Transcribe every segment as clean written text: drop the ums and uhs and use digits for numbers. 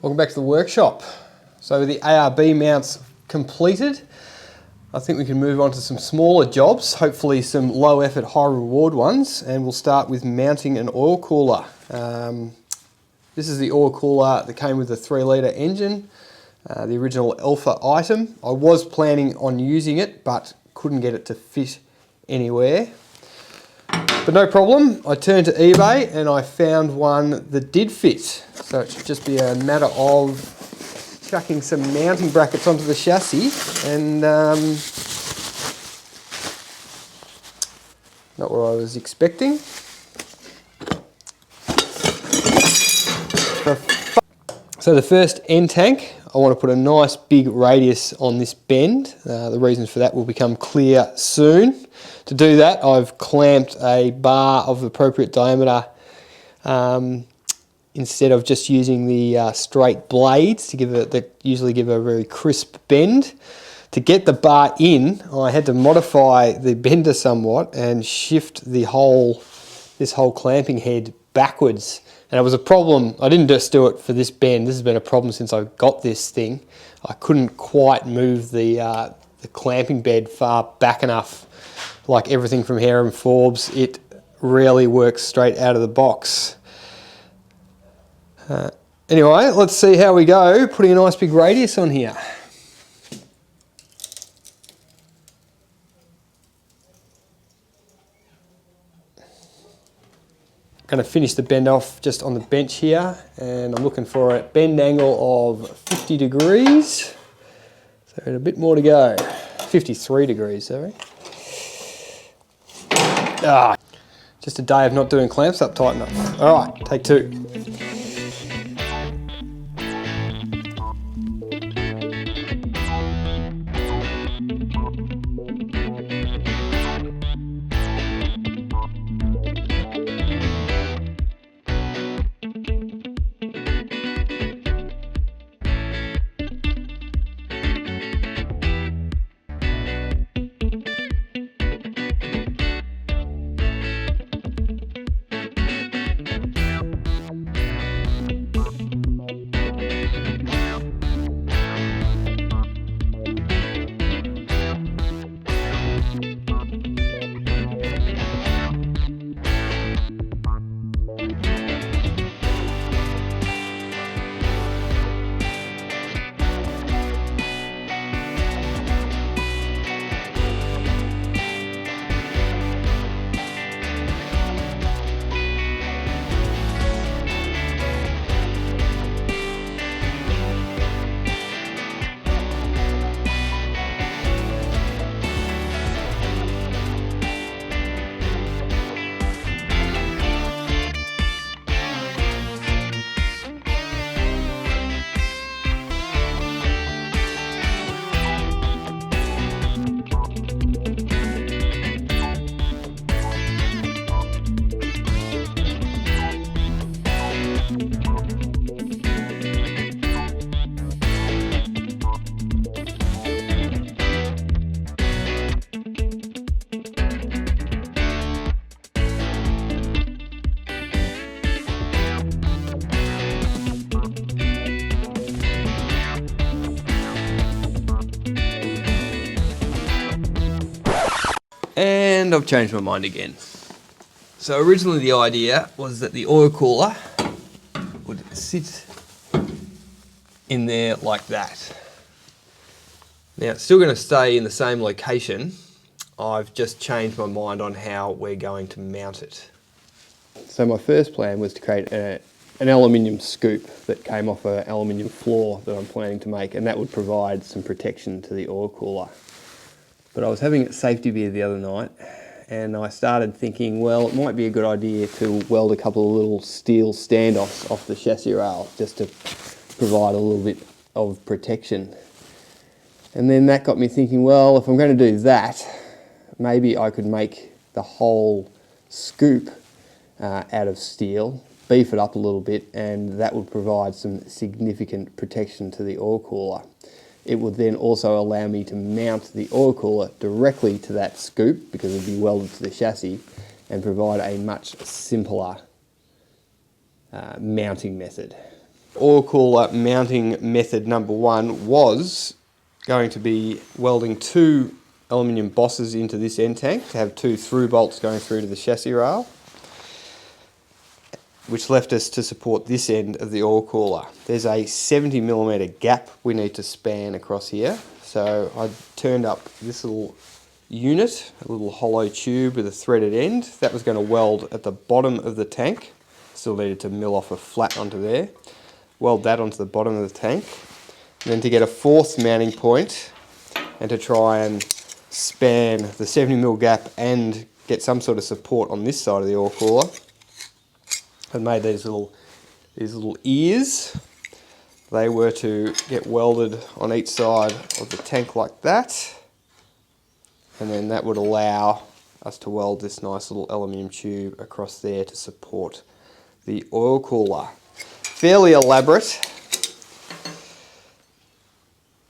Welcome back to the workshop. So with the ARB mounts completed, I think we can move on to some smaller jobs, hopefully some low effort, high reward ones, and we'll start with mounting an oil cooler. This is the oil cooler that came with the 3-litre engine, the original Alpha item. I was planning on using it, but couldn't get it to fit anywhere. But no problem, I turned to eBay and I found one that did fit. So it should just be a matter of chucking some mounting brackets onto the chassis and not what I was expecting. So the first end tank, I want to put a nice big radius on this bend. The reasons for that will become clear soon. To do that, I've clamped a bar of appropriate diameter instead of just using the straight blades to give it, that usually give a very crisp bend. To get the bar in, I had to modify the bender somewhat and shift this whole clamping head backwards. And it was a problem. I didn't just do it for this bend. This has been a problem since I got this thing. I couldn't quite move the clamping bed far back enough. Like everything from Hare & Forbes, it rarely works straight out of the box. Anyway, let's see how we go putting a nice big radius on here. Going to finish the bend off just on the bench here, and I'm looking for a bend angle of 50 degrees. So a bit more to go. 53 degrees, sorry. Just a day of not doing clamps up tight enough. All right, take two. And I've changed my mind again. So originally the idea was that the oil cooler would sit in there like that. Now it's still going to stay in the same location. I've just changed my mind on how we're going to mount it. So my first plan was to create an aluminium scoop that came off an aluminium floor that I'm planning to make, and that would provide some protection to the oil cooler. But I was having a safety beer the other night and I started thinking, well, it might be a good idea to weld a couple of little steel standoffs off the chassis rail just to provide a little bit of protection. And then that got me thinking, well, if I'm going to do that, maybe I could make the whole scoop out of steel, beef it up a little bit, and that would provide some significant protection to the oil cooler. It would then also allow me to mount the oil cooler directly to that scoop because it would be welded to the chassis and provide a much simpler mounting method. oil cooler mounting method number 1 was going to be welding 2 aluminium bosses into this end tank to have 2 through bolts going through to the chassis rail, which left us to support this end of the oil cooler. There's a 70mm gap we need to span across here, so I turned up this little unit, a little hollow tube with a threaded end. That was going to weld at the bottom of the tank. Still needed to mill off a flat onto there. Weld that onto the bottom of the tank. And then to get a 4th mounting point and to try and span the 70mm gap and get some sort of support on this side of the oil cooler, I made these little ears. They were to get welded on each side of the tank like that. And then that would allow us to weld this nice little aluminium tube across there to support the oil cooler. Fairly elaborate,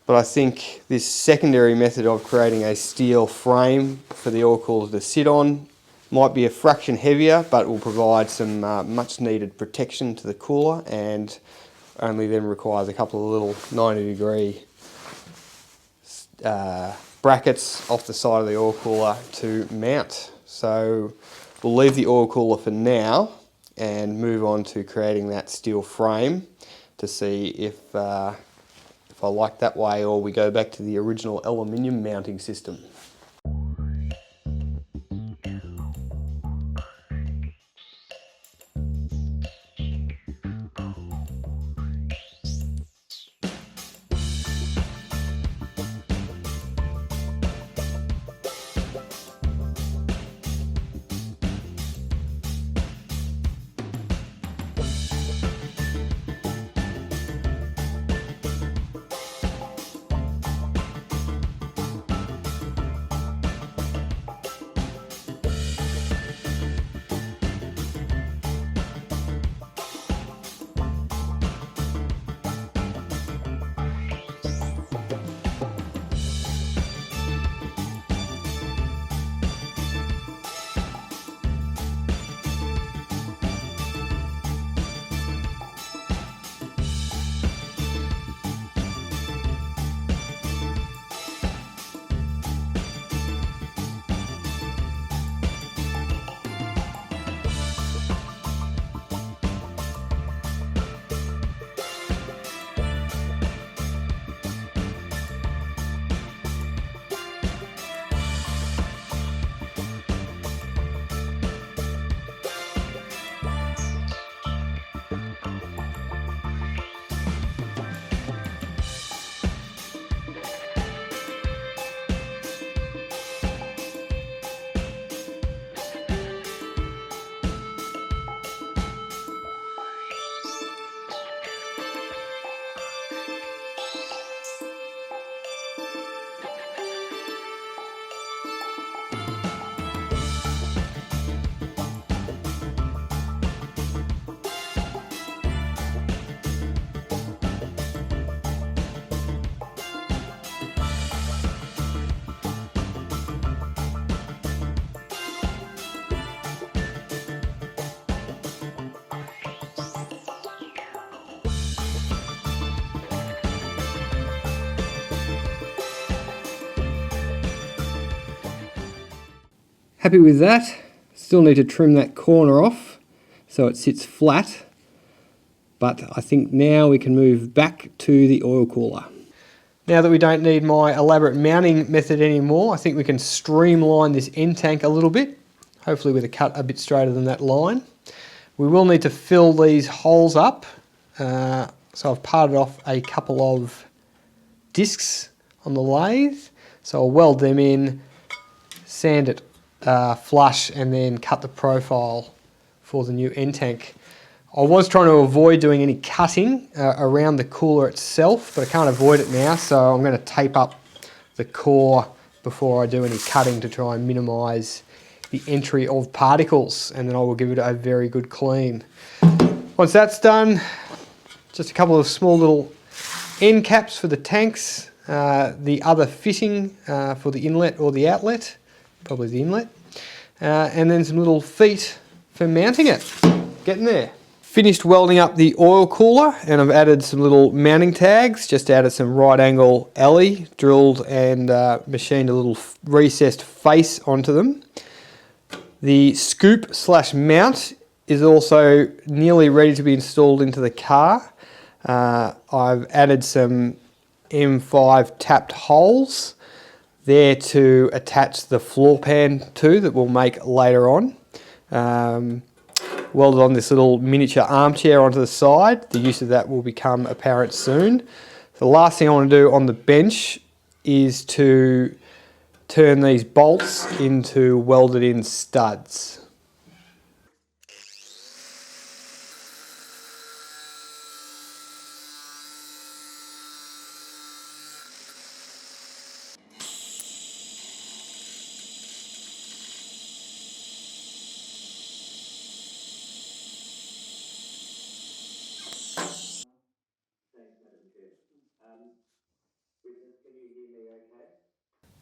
but I think this secondary method of creating a steel frame for the oil cooler to sit on might be a fraction heavier, but will provide some much needed protection to the cooler, and only then requires a couple of little 90-degree brackets off the side of the oil cooler to mount. So we'll leave the oil cooler for now and move on to creating that steel frame to see if I like that way, or we go back to the original aluminium mounting system. Happy with that. Still need to trim that corner off so it sits flat, but I think now we can move back to the oil cooler. Now that we don't need my elaborate mounting method anymore, I think we can streamline this end tank a little bit, hopefully with a cut a bit straighter than that line. We will need to fill these holes up, so I've parted off a couple of discs on the lathe, so I'll weld them in, sand it flush, and then cut the profile for the new end tank. I was trying to avoid doing any cutting around the cooler itself, but I can't avoid it now, so I'm going to tape up the core before I do any cutting to try and minimise the entry of particles, and then I will give it a very good clean. Once that's done, just a couple of small little end caps for the tanks, the other fitting for the inlet or the outlet, probably the inlet, and then some little feet for mounting it. Getting there. Finished welding up the oil cooler, and I've added some little mounting tags, just added some right angle alley, drilled and machined a little recessed face onto them. The scoop slash mount is also nearly ready to be installed into the car. I've added some M5 tapped holes there to attach the floor pan to that we'll make later on. Welded on this little miniature armchair onto the side. The use of that will become apparent soon. The last thing I want to do on the bench is to turn these bolts into welded in studs.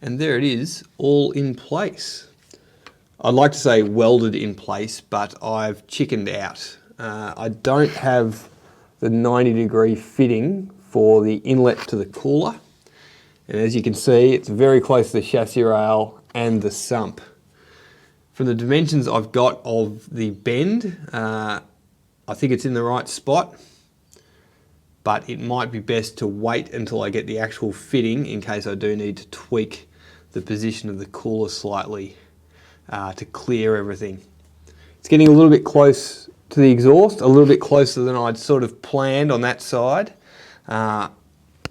And there it is, all in place. I'd like to say welded in place, but I've chickened out. I don't have the 90-degree fitting for the inlet to the cooler. And as you can see, it's very close to the chassis rail and the sump. From the dimensions I've got of the bend, I think it's in the right spot, but it might be best to wait until I get the actual fitting in case I do need to tweak the position of the cooler slightly to clear everything. It's getting a little bit close to the exhaust, a little bit closer than I'd sort of planned on that side. I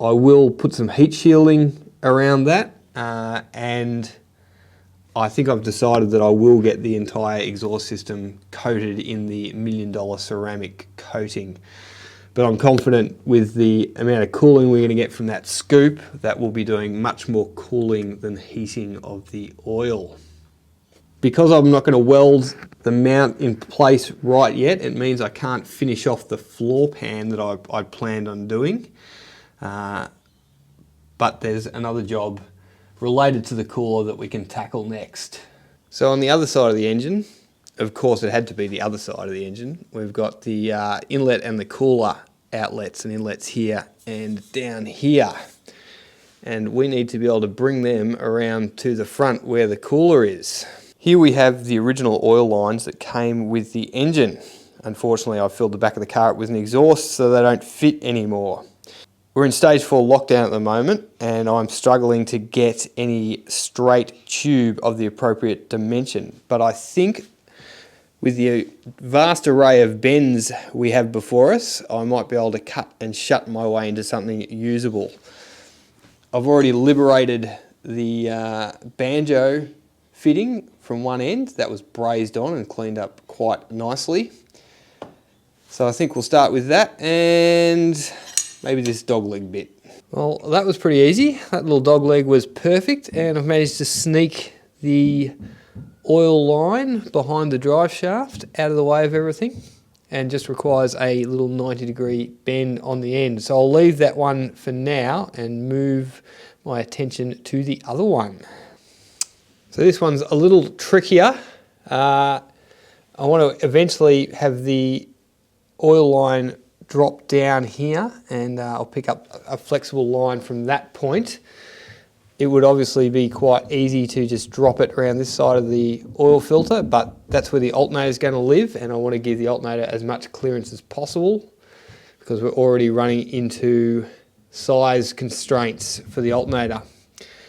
will put some heat shielding around that, and I think I've decided that I will get the entire exhaust system coated in the $1 million ceramic coating. But I'm confident with the amount of cooling we're going to get from that scoop that we'll be doing much more cooling than heating of the oil. Because I'm not going to weld the mount in place right yet, it means I can't finish off the floor pan that I planned on doing. But there's another job related to the cooler that we can tackle next. So on the other side of the engine, of course it had to be the other side of the engine, we've got the inlet and the cooler outlets and inlets here and down here. And we need to be able to bring them around to the front where the cooler is. Here we have the original oil lines that came with the engine. Unfortunately, I filled the back of the car up with an exhaust so they don't fit anymore. We're in stage 4 lockdown at the moment, and I'm struggling to get any straight tube of the appropriate dimension. But I think with the vast array of bends we have before us, I might be able to cut and shut my way into something usable. I've already liberated the banjo fitting from one end. That was brazed on and cleaned up quite nicely. So I think we'll start with that and maybe this dog leg bit. Well, that was pretty easy. That little dog leg was perfect, and I've managed to sneak the oil line behind the drive shaft out of the way of everything, and just requires a little 90-degree bend on the end. So I'll leave that one for now and move my attention to the other one. So this one's a little trickier. I want to eventually have the oil line drop down here, and I'll pick up a flexible line from that point. It would obviously be quite easy to just drop it around this side of the oil filter, but that's where the alternator is going to live, and I want to give the alternator as much clearance as possible because we're already running into size constraints for the alternator.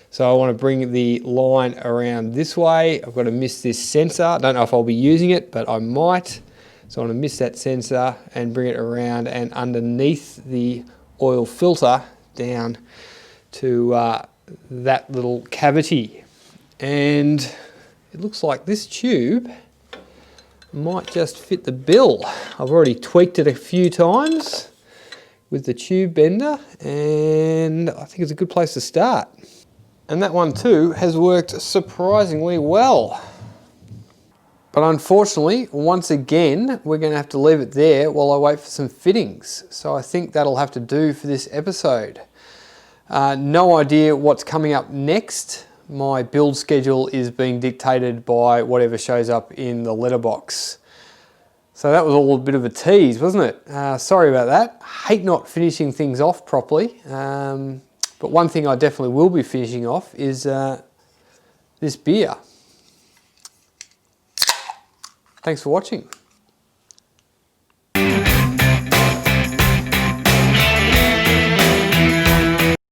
So I want to bring the line around this way. I've got to miss this sensor. I don't know if I'll be using it, but I might. So I want to miss that sensor and bring it around and underneath the oil filter down to that little cavity. And it looks like this tube might just fit the bill. I've already tweaked it a few times with the tube bender, and I think it's a good place to start. And that one too has worked surprisingly well. But unfortunately, once again, we're going to have to leave it there while I wait for some fittings. So I think that'll have to do for this episode. No idea what's coming up next. My build schedule is being dictated by whatever shows up in the letterbox. So that was all a bit of a tease, wasn't it? Sorry about that. Hate not finishing things off properly. But one thing I definitely will be finishing off is this beer. Thanks for watching.